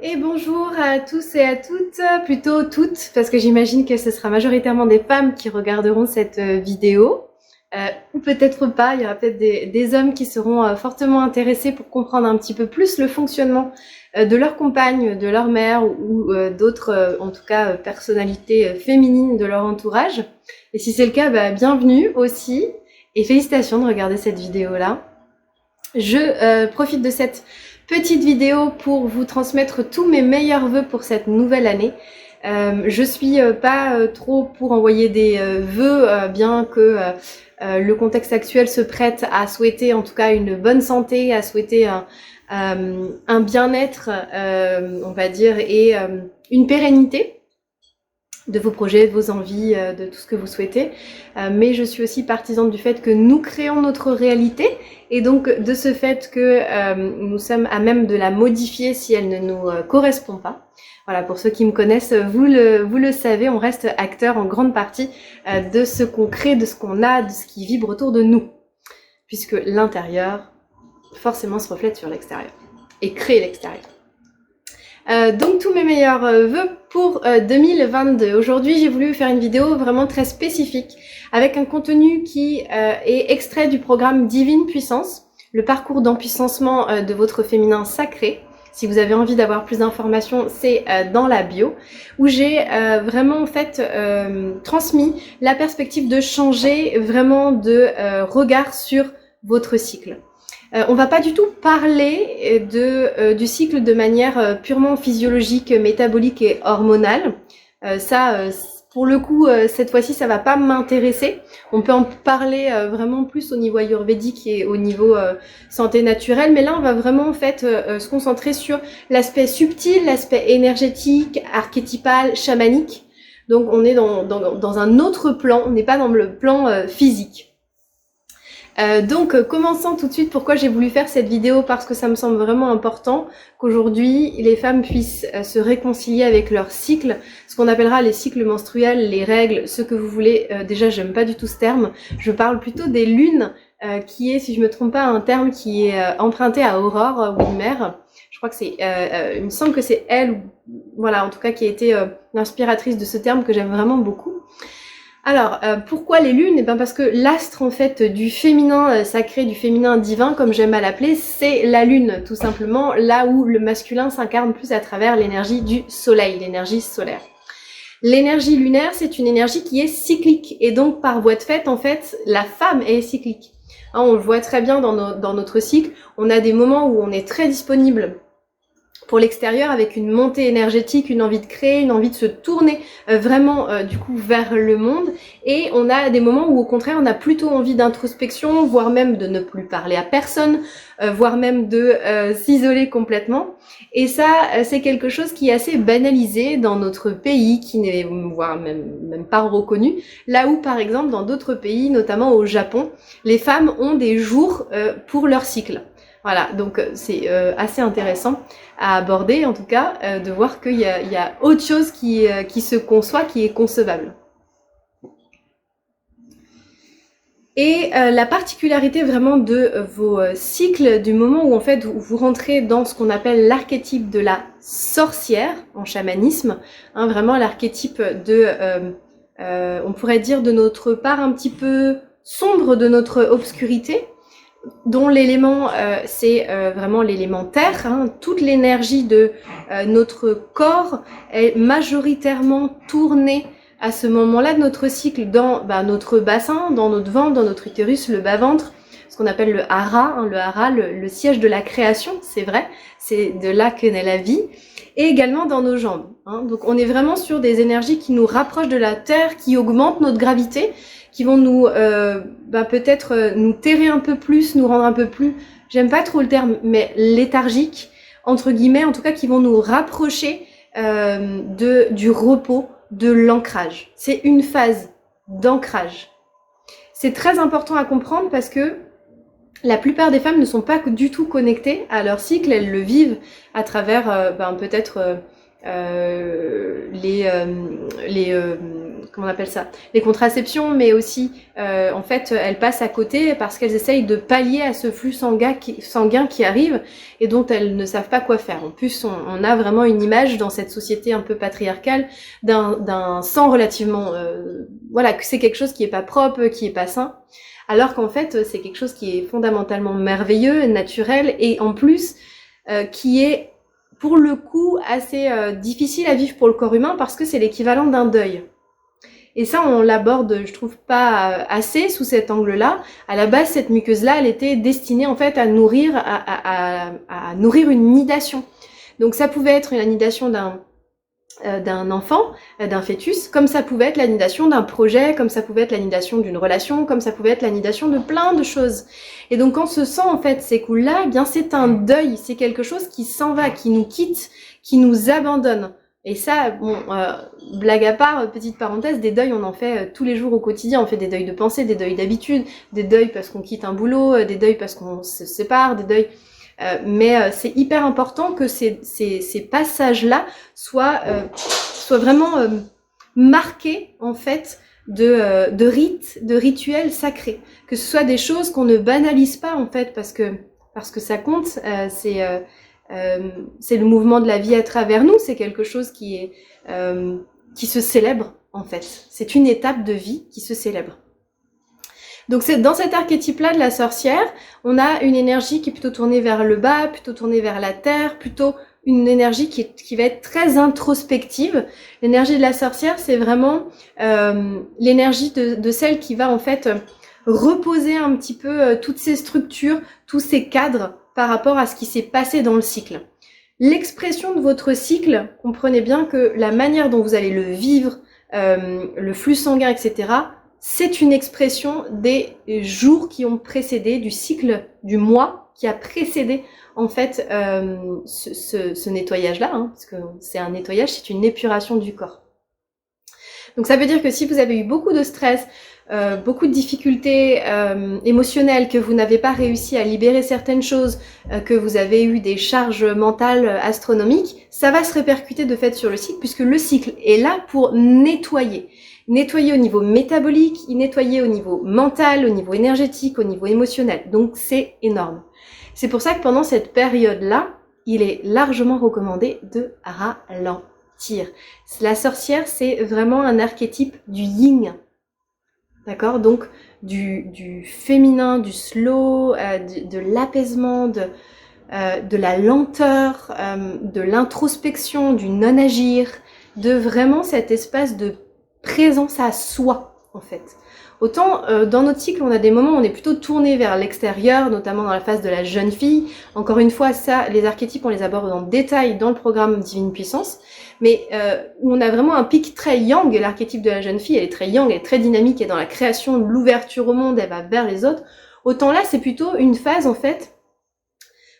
Et bonjour à tous et à toutes, plutôt toutes, parce que j'imagine que ce sera majoritairement des femmes qui regarderont cette vidéo, ou peut-être pas, il y aura peut-être des hommes qui seront fortement intéressés pour comprendre un petit peu plus le fonctionnement de leur compagne, de leur mère ou d'autres, en tout cas, personnalités féminines de leur entourage. Et si c'est le cas, bienvenue aussi, et félicitations de regarder cette vidéo-là. Je profite de cette petite vidéo pour vous transmettre tous mes meilleurs vœux pour cette nouvelle année. Je suis pas trop pour envoyer des vœux, bien que le contexte actuel se prête à souhaiter en tout cas une bonne santé, à souhaiter un bien-être, on va dire, et une pérennité de vos projets, de vos envies, de tout ce que vous souhaitez. Mais je suis aussi partisane du fait que nous créons notre réalité et donc de ce fait que nous sommes à même de la modifier si elle ne nous correspond pas. Voilà, pour ceux qui me connaissent, vous le savez, on reste acteur en grande partie de ce qu'on crée, de ce qu'on a, de ce qui vibre autour de nous. Puisque l'intérieur, forcément, se reflète sur l'extérieur et crée l'extérieur. Donc tous mes meilleurs vœux pour 2022. Aujourd'hui, j'ai voulu faire une vidéo vraiment très spécifique avec un contenu qui est extrait du programme Divine Puissance, le parcours d'empuissancement de votre féminin sacré. Si vous avez envie d'avoir plus d'informations, c'est dans la bio, où j'ai vraiment en fait transmis la perspective de changer vraiment de regard sur votre cycle. On va pas du tout parler du cycle de manière purement physiologique, métabolique et hormonale. Pour le coup, cette fois-ci, ça va pas m'intéresser. On peut en parler vraiment plus au niveau ayurvédique et au niveau santé naturelle, mais là, on va vraiment en fait se concentrer sur l'aspect subtil, l'aspect énergétique, archétypal, chamanique. Donc, on est dans un autre plan, on n'est pas dans le plan physique. Donc commençons tout de suite pourquoi j'ai voulu faire cette vidéo, parce que ça me semble vraiment important qu'aujourd'hui les femmes puissent se réconcilier avec leur cycle, ce qu'on appellera les cycles menstruels, les règles, ce que vous voulez. Déjà j'aime pas du tout ce terme, je parle plutôt des lunes, qui est, si je me trompe pas, un terme qui est emprunté à Aurore Widmer. Je crois que c'est, il me semble que c'est elle, voilà, en tout cas qui a été l'inspiratrice de ce terme que j'aime vraiment beaucoup. Alors, pourquoi les lunes? Eh bien parce que l'astre en fait du féminin sacré, du féminin divin, comme j'aime à l'appeler, c'est la lune, tout simplement, là où le masculin s'incarne plus à travers l'énergie du soleil, l'énergie solaire. L'énergie lunaire, c'est une énergie qui est cyclique, et donc par voie de fait, en fait, la femme est cyclique. Hein, on le voit très bien dans notre cycle, on a des moments où on est très disponible pour l'extérieur avec une montée énergétique, une envie de créer, une envie de se tourner vraiment du coup vers le monde, et on a des moments où au contraire on a plutôt envie d'introspection, voire même de ne plus parler à personne, voire même de s'isoler complètement. Et ça c'est quelque chose qui est assez banalisé dans notre pays, qui n'est voire même pas reconnu, là où par exemple dans d'autres pays, notamment au Japon, les femmes ont des jours pour leur cycle. Voilà, donc c'est assez intéressant à aborder, en tout cas, de voir qu'il y a autre chose qui se conçoit, qui est concevable. Et la particularité vraiment de vos cycles, du moment où en fait vous rentrez dans ce qu'on appelle l'archétype de la sorcière en chamanisme, hein, vraiment l'archétype de, on pourrait dire, de notre part un petit peu sombre, de notre obscurité, dont l'élément c'est vraiment l'élément terre, hein. Toute l'énergie de notre corps est majoritairement tournée à ce moment-là de notre cycle dans notre bassin, dans notre ventre, dans notre utérus, le bas-ventre, ce qu'on appelle le hara, hein, le hara, le siège de la création, c'est vrai, c'est de là que naît la vie, et également dans nos jambes, hein. Donc on est vraiment sur des énergies qui nous rapprochent de la terre, qui augmentent notre gravité, qui vont nous peut-être nous terrer un peu plus, nous rendre un peu plus, j'aime pas trop le terme, mais léthargique, entre guillemets, en tout cas qui vont nous rapprocher du repos, de l'ancrage. C'est une phase d'ancrage. C'est très important à comprendre parce que la plupart des femmes ne sont pas du tout connectées à leur cycle, elles le vivent à travers peut-être comment on appelle ça, les contraceptions, mais aussi en fait elles passent à côté parce qu'elles essayent de pallier à ce flux sanguin qui arrive et dont elles ne savent pas quoi faire. En plus, on a vraiment une image dans cette société un peu patriarcale d'un sang relativement, voilà, que c'est quelque chose qui est pas propre, qui est pas sain. Alors qu'en fait, c'est quelque chose qui est fondamentalement merveilleux, naturel, et en plus, qui est, pour le coup, assez difficile à vivre pour le corps humain, parce que c'est l'équivalent d'un deuil. Et ça, on l'aborde, je trouve, pas assez sous cet angle-là. À la base, cette muqueuse-là, elle était destinée, en fait, à nourrir une nidation. Donc ça pouvait être une nidation d'un enfant, d'un fœtus, comme ça pouvait être l'anidation d'un projet, comme ça pouvait être l'anidation d'une relation, comme ça pouvait être l'anidation de plein de choses. Et donc quand ce sang en fait s'écoule là, eh bien c'est un deuil, c'est quelque chose qui s'en va, qui nous quitte, qui nous abandonne. Et ça, bon, blague à part, petite parenthèse, des deuils on en fait tous les jours au quotidien, on fait des deuils de pensée, des deuils d'habitude, des deuils parce qu'on quitte un boulot, des deuils parce qu'on se sépare, des deuils... mais c'est hyper important que ces passages-là soient vraiment marqués en fait de rites, de rituels sacrés, que ce soit des choses qu'on ne banalise pas en fait parce que ça compte. C'est le mouvement de la vie à travers nous, c'est quelque chose qui se célèbre en fait. C'est une étape de vie qui se célèbre. Donc c'est dans cet archétype-là de la sorcière, on a une énergie qui est plutôt tournée vers le bas, plutôt tournée vers la terre, plutôt une énergie qui va être très introspective. L'énergie de la sorcière, c'est vraiment l'énergie de celle qui va en fait reposer un petit peu toutes ces structures, tous ces cadres par rapport à ce qui s'est passé dans le cycle. L'expression de votre cycle, comprenez bien que la manière dont vous allez le vivre, le flux sanguin, etc., c'est une expression des jours qui ont précédé, du cycle, du mois qui a précédé en fait ce nettoyage-là, hein, parce que c'est un nettoyage, c'est une épuration du corps. Donc ça veut dire que si vous avez eu beaucoup de stress, beaucoup de difficultés émotionnelles, que vous n'avez pas réussi à libérer certaines choses, que vous avez eu des charges mentales astronomiques, ça va se répercuter de fait sur le cycle, puisque le cycle est là pour nettoyer. Nettoyer au niveau métabolique, nettoyer au niveau mental, au niveau énergétique, au niveau émotionnel. Donc c'est énorme. C'est pour ça que pendant cette période-là, il est largement recommandé de ralentir. La sorcière, c'est vraiment un archétype du yin. D'accord? Donc du féminin, du slow, de l'apaisement, de la lenteur, de l'introspection, du non-agir, de vraiment cet espace de présence à soi, en fait. Autant dans notre cycle, on a des moments où on est plutôt tourné vers l'extérieur, notamment dans la phase de la jeune fille. Encore une fois, ça, les archétypes, on les aborde en détail dans le programme Divine Puissance, mais où on a vraiment un pic très yang. L'archétype de la jeune fille, elle est très yang, elle est très dynamique, elle est dans la création, l'ouverture au monde, elle va vers les autres. Autant là, c'est plutôt une phase, en fait,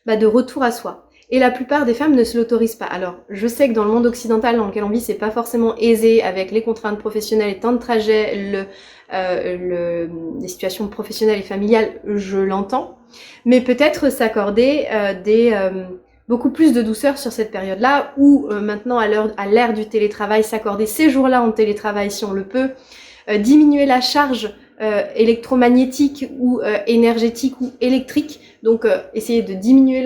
de retour à soi. Et la plupart des femmes ne se l'autorisent pas. Alors, je sais que dans le monde occidental dans lequel on vit, c'est pas forcément aisé avec les contraintes professionnelles, les temps de trajet, les situations professionnelles et familiales, je l'entends. Mais peut-être s'accorder beaucoup plus de douceur sur cette période-là, ou maintenant à l'ère du télétravail, s'accorder ces jours-là en télétravail si on le peut, diminuer la charge électromagnétique ou énergétique ou électrique. Donc essayer de diminuer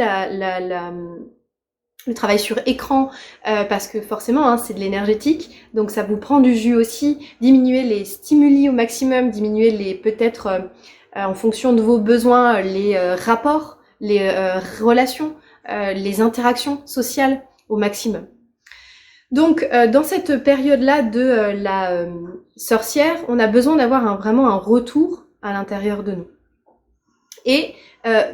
le travail sur écran parce que forcément hein, c'est de l'énergétique, donc ça vous prend du jus aussi. Diminuer les stimuli au maximum, diminuer les peut-être en fonction de vos besoins les rapports, les relations, les interactions sociales au maximum. Donc dans cette période-là de la sorcière, on a besoin d'avoir vraiment un retour à l'intérieur de nous. Et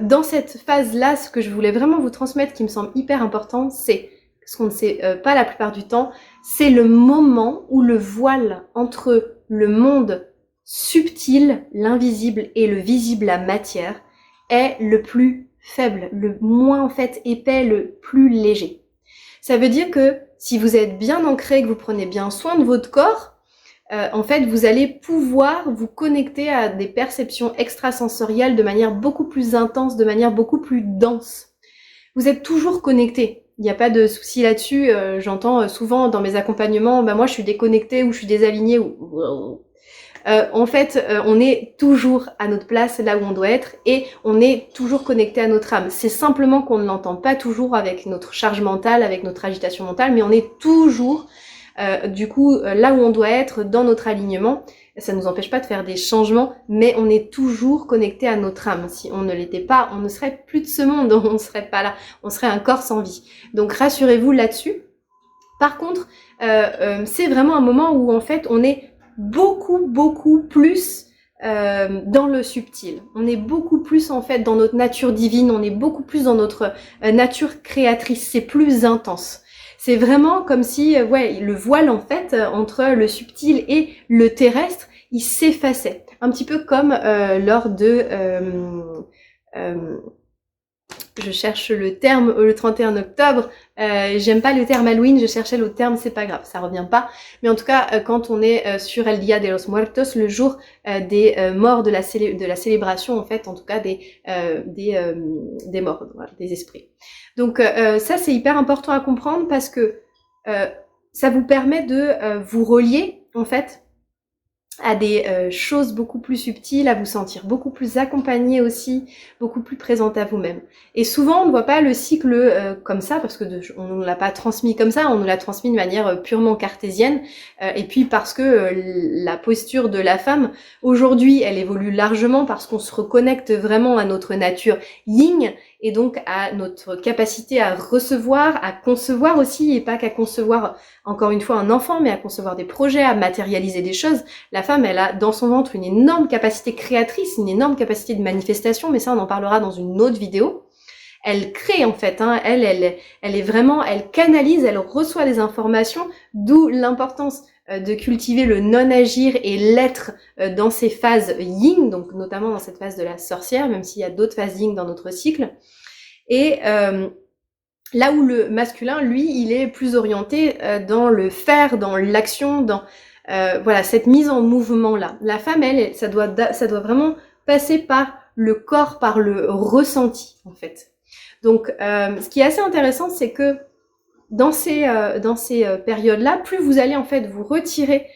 dans cette phase-là, ce que je voulais vraiment vous transmettre, qui me semble hyper important, c'est, ce qu'on ne sait pas la plupart du temps, c'est le moment où le voile entre le monde subtil, l'invisible, et le visible, la matière, est le plus faible, le moins en fait épais, le plus léger. Ça veut dire que si vous êtes bien ancré, que vous prenez bien soin de votre corps, en fait, vous allez pouvoir vous connecter à des perceptions extrasensorielles de manière beaucoup plus intense, de manière beaucoup plus dense. Vous êtes toujours connecté. Il n'y a pas de souci là-dessus. J'entends souvent dans mes accompagnements, moi je suis déconnectée ou je suis désalignée. En fait, on est toujours à notre place, là où on doit être, et on est toujours connecté à notre âme. C'est simplement qu'on ne l'entend pas toujours avec notre charge mentale, avec notre agitation mentale, mais on est toujours, là où on doit être, dans notre alignement. Ça ne nous empêche pas de faire des changements, mais on est toujours connecté à notre âme. Si on ne l'était pas, on ne serait plus de ce monde, on ne serait pas là, on serait un corps sans vie. Donc rassurez-vous là-dessus. Par contre, c'est vraiment un moment où en fait on est beaucoup plus dans le subtil. On est beaucoup plus en fait dans notre nature divine, on est beaucoup plus dans notre nature créatrice, c'est plus intense. C'est vraiment comme si le voile en fait entre le subtil et le terrestre, il s'effaçait. Un petit peu comme lors de je cherche le terme le 31 octobre, j'aime pas le terme Halloween, je cherchais l'autre terme, c'est pas grave, ça revient pas. Mais en tout cas, quand on est sur El Día de los Muertos, le jour des morts de la célébration, en fait, en tout cas des morts, voilà, des esprits. Donc ça, c'est hyper important à comprendre parce que ça vous permet de vous relier, en fait, à des choses beaucoup plus subtiles, à vous sentir beaucoup plus accompagné aussi, beaucoup plus présente à vous-même. Et souvent, on ne voit pas le cycle comme ça, parce que on ne l'a pas transmis comme ça, on nous l'a transmis de manière purement cartésienne, et puis parce que la posture de la femme, aujourd'hui, elle évolue largement parce qu'on se reconnecte vraiment à notre nature yin, et donc à notre capacité à recevoir, à concevoir aussi, et pas qu'à concevoir, encore une fois, un enfant, mais à concevoir des projets, à matérialiser des choses. La femme, elle a dans son ventre une énorme capacité créatrice, une énorme capacité de manifestation, mais ça, on en parlera dans une autre vidéo. Elle crée en fait, elle est vraiment, elle canalise, elle reçoit des informations, d'où l'importance de cultiver le non-agir et l'être dans ces phases yin, donc notamment dans cette phase de la sorcière, même s'il y a d'autres phases yin dans notre cycle. Et là où le masculin, lui, il est plus orienté dans le faire, dans l'action, dans cette mise en mouvement-là. La femme, elle, ça doit vraiment passer par le corps, par le ressenti, en fait. Donc, ce qui est assez intéressant, c'est que dans ces périodes-là, plus vous allez en fait vous retirer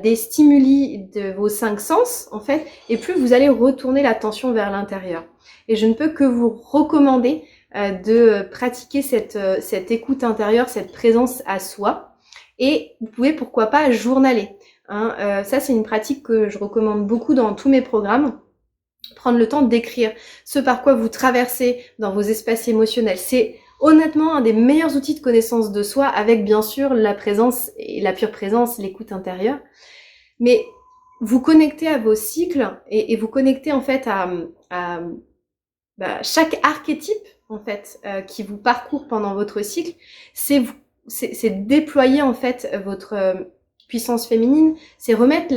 des stimuli de vos 5 sens, en fait, et plus vous allez retourner l'attention vers l'intérieur. Et je ne peux que vous recommander de pratiquer cette écoute intérieure, cette présence à soi. Et vous pouvez pourquoi pas journaler. Ça, c'est une pratique que je recommande beaucoup dans tous mes programmes. Prendre le temps d'écrire ce par quoi vous traversez dans vos espaces émotionnels. C'est honnêtement un des meilleurs outils de connaissance de soi, avec bien sûr la présence et la pure présence, l'écoute intérieure. Mais vous connectez à vos cycles et vous connectez en fait à chaque archétype en fait qui vous parcourt pendant votre cycle. C'est déployer en fait votre puissance féminine, c'est remettre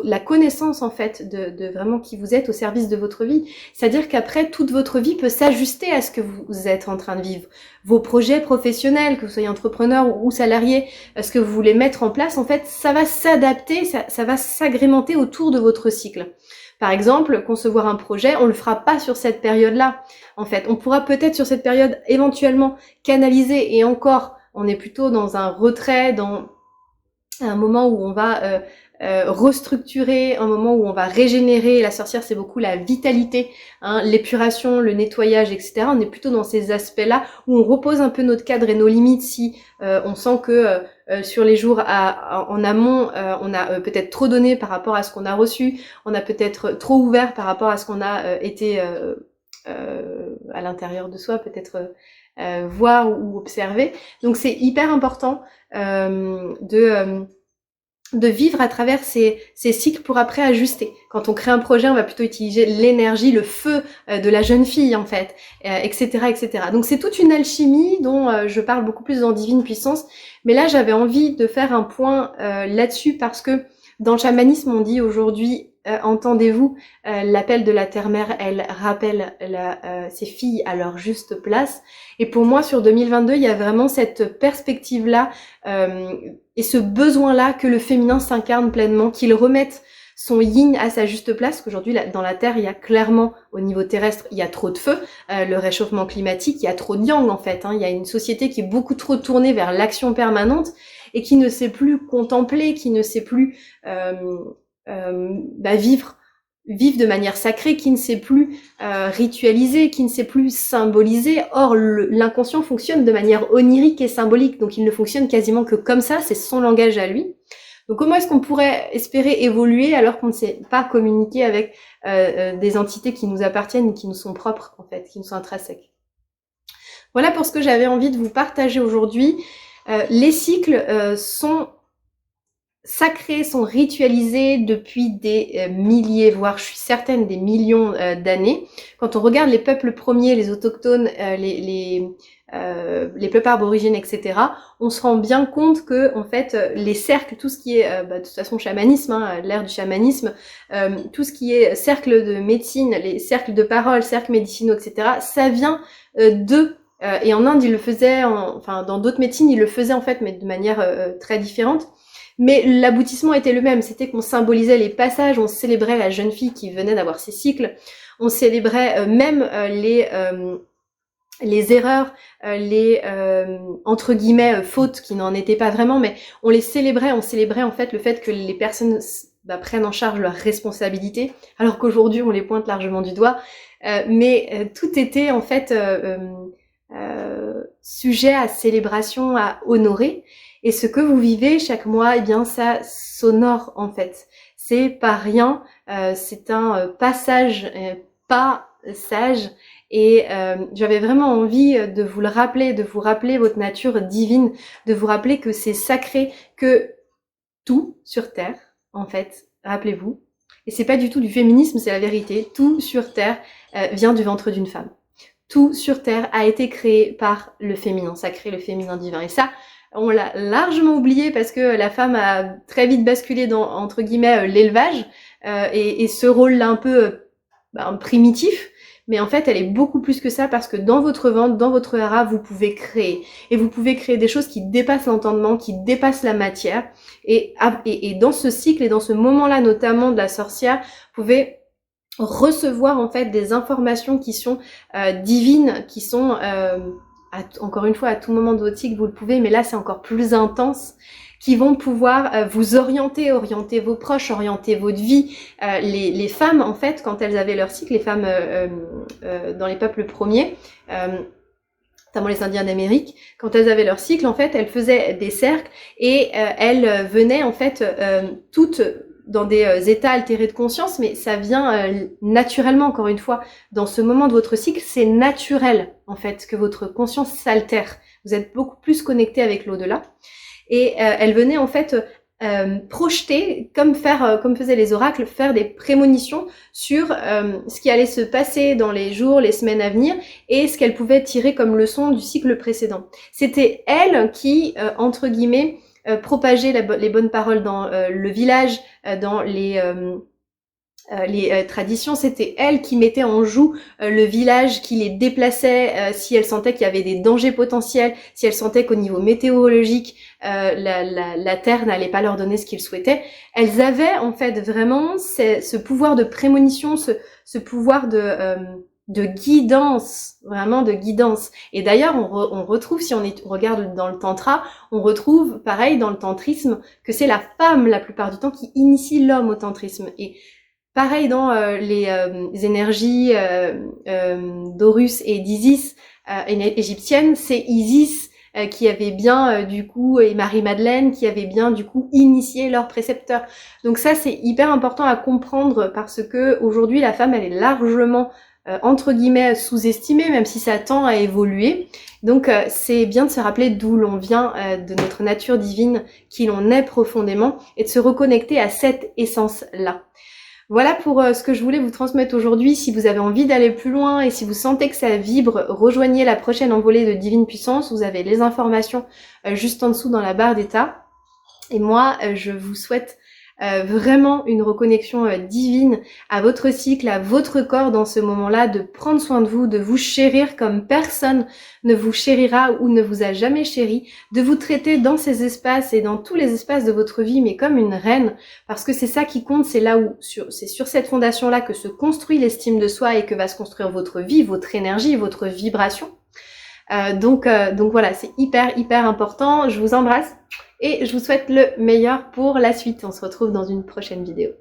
la connaissance en fait de vraiment qui vous êtes au service de votre vie. C'est-à-dire qu'après, toute votre vie peut s'ajuster à ce que vous êtes en train de vivre. Vos projets professionnels, que vous soyez entrepreneur ou salarié, ce que vous voulez mettre en place, en fait, ça va s'adapter, ça va s'agrémenter autour de votre cycle. Par exemple, concevoir un projet, on le fera pas sur cette période-là. En fait, on pourra peut-être sur cette période éventuellement canaliser, et encore, on est plutôt dans un retrait, dans un moment où on va restructurer, un moment où on va régénérer. La sorcière, c'est beaucoup la vitalité, l'épuration, le nettoyage, etc. On est plutôt dans ces aspects-là où on repose un peu notre cadre et nos limites si on sent que sur les jours en amont, on a peut-être trop donné par rapport à ce qu'on a reçu, on a peut-être trop ouvert par rapport à ce qu'on a été à l'intérieur de soi, peut-être voir ou observer. Donc c'est hyper important de vivre à travers ces cycles pour après ajuster. Quand on crée un projet, on va plutôt utiliser l'énergie, le feu de la jeune fille en fait, etc., etc. Donc c'est toute une alchimie dont je parle beaucoup plus dans Divine Puissance. Mais là, j'avais envie de faire un point là-dessus parce que dans le chamanisme, on dit aujourd'hui, entendez-vous, l'appel de la terre-mère, elle rappelle ses filles à leur juste place. Et pour moi, sur 2022, il y a vraiment cette perspective-là et ce besoin-là que le féminin s'incarne pleinement, qu'il remette son yin à sa juste place, qu'aujourd'hui dans la Terre, il y a clairement, au niveau terrestre, il y a trop de feu, le réchauffement climatique, il y a trop de yang en fait, hein, il y a une société qui est beaucoup trop tournée vers l'action permanente et qui ne sait plus contempler, qui ne sait plus vivre de manière sacrée, qui ne sait plus ritualiser, qui ne sait plus symboliser. Or, l'inconscient fonctionne de manière onirique et symbolique, donc il ne fonctionne quasiment que comme ça, c'est son langage à lui. Donc comment est-ce qu'on pourrait espérer évoluer alors qu'on ne sait pas communiquer avec des entités qui nous appartiennent et qui nous sont propres, en fait, qui nous sont intrinsèques. Voilà pour ce que j'avais envie de vous partager aujourd'hui. Les cycles sont sacrés, sont ritualisés depuis des milliers, voire je suis certaine des millions d'années. Quand on regarde les peuples premiers, les autochtones, les peuples aborigènes, etc., on se rend bien compte que en fait les cercles, tout ce qui est de toute façon chamanisme, hein, l'ère du chamanisme, tout ce qui est cercle de médecine, les cercles de parole, cercles médicinaux, etc., ça vient et en Inde ils le faisaient, enfin dans d'autres médecines ils le faisaient en fait, mais de manière très différente. Mais l'aboutissement était le même, c'était qu'on symbolisait les passages, on célébrait la jeune fille qui venait d'avoir ses cycles, on célébrait même les erreurs, les entre guillemets fautes qui n'en étaient pas vraiment, mais on célébrait en fait le fait que les personnes prennent en charge leurs responsabilités, alors qu'aujourd'hui on les pointe largement du doigt, mais tout était en fait sujet à célébration, à honorer. Et ce que vous vivez chaque mois, eh bien, ça s'honore en fait. C'est pas rien, c'est un passage pas sage. Et j'avais vraiment envie de vous le rappeler, de vous rappeler votre nature divine, de vous rappeler que c'est sacré, que tout sur Terre, en fait, rappelez-vous, et c'est pas du tout du féminisme, c'est la vérité, tout sur Terre vient du ventre d'une femme. Tout sur Terre a été créé par le féminin sacré, le féminin divin. Et ça, on l'a largement oublié parce que la femme a très vite basculé dans, entre guillemets, l'élevage et ce rôle-là un peu primitif. Mais en fait, elle est beaucoup plus que ça parce que dans votre ventre, dans votre hara, vous pouvez créer. Et vous pouvez créer des choses qui dépassent l'entendement, qui dépassent la matière. Et dans ce cycle et dans ce moment-là, notamment de la sorcière, vous pouvez recevoir en fait des informations qui sont divines, qui sont encore une fois à tout moment de votre cycle vous le pouvez, mais là c'est encore plus intense, qui vont pouvoir vous orienter vos proches, orienter votre vie. Les femmes en fait quand elles avaient leur cycle, les femmes dans les peuples premiers, notamment les Indiens d'Amérique, quand elles avaient leur cycle en fait elles faisaient des cercles et elles venaient en fait toutes dans des états altérés de conscience, mais ça vient naturellement, encore une fois, dans ce moment de votre cycle, c'est naturel, en fait, que votre conscience s'altère. Vous êtes beaucoup plus connecté avec l'au-delà. Et elle venait, en fait, projeter, comme faisaient les oracles, faire des prémonitions sur ce qui allait se passer dans les jours, les semaines à venir, et ce qu'elle pouvait tirer comme leçon du cycle précédent. C'était elle qui, entre guillemets, propager les bonnes paroles dans le village, dans les traditions. C'était elle qui mettait en joue le village, qui les déplaçait si elle sentait qu'il y avait des dangers potentiels, si elle sentait qu'au niveau météorologique, la terre n'allait pas leur donner ce qu'ils souhaitaient. Elles avaient en fait vraiment ce pouvoir de prémonition, ce pouvoir de guidance, vraiment de guidance. Et d'ailleurs, on retrouve, si on regarde dans le tantra, on retrouve, pareil, dans le tantrisme, que c'est la femme, la plupart du temps, qui initie l'homme au tantrisme. Et pareil dans les énergies d'Horus et d'Isis égyptiennes, c'est Isis qui avait bien du coup, et Marie-Madeleine qui avait bien du coup initié leurs précepteurs. Donc ça c'est hyper important à comprendre parce que aujourd'hui la femme elle est largement entre guillemets sous-estimée, même si ça tend à évoluer. Donc c'est bien de se rappeler d'où l'on vient, de notre nature divine, qui l'on est profondément, et de se reconnecter à cette essence-là. Voilà pour ce que je voulais vous transmettre aujourd'hui. Si vous avez envie d'aller plus loin et si vous sentez que ça vibre, rejoignez la prochaine envolée de Divine Puissance. Vous avez les informations juste en dessous dans la barre d'état. Et moi, je vous souhaite vraiment une reconnexion divine à votre cycle, à votre corps dans ce moment-là, de prendre soin de vous chérir comme personne ne vous chérira ou ne vous a jamais chéri, de vous traiter dans ces espaces et dans tous les espaces de votre vie, mais comme une reine, parce que c'est ça qui compte, c'est là où, c'est sur cette fondation-là que se construit l'estime de soi et que va se construire votre vie, votre énergie, votre vibration. Donc voilà, c'est hyper important. Je vous embrasse et je vous souhaite le meilleur pour la suite. On se retrouve dans une prochaine vidéo.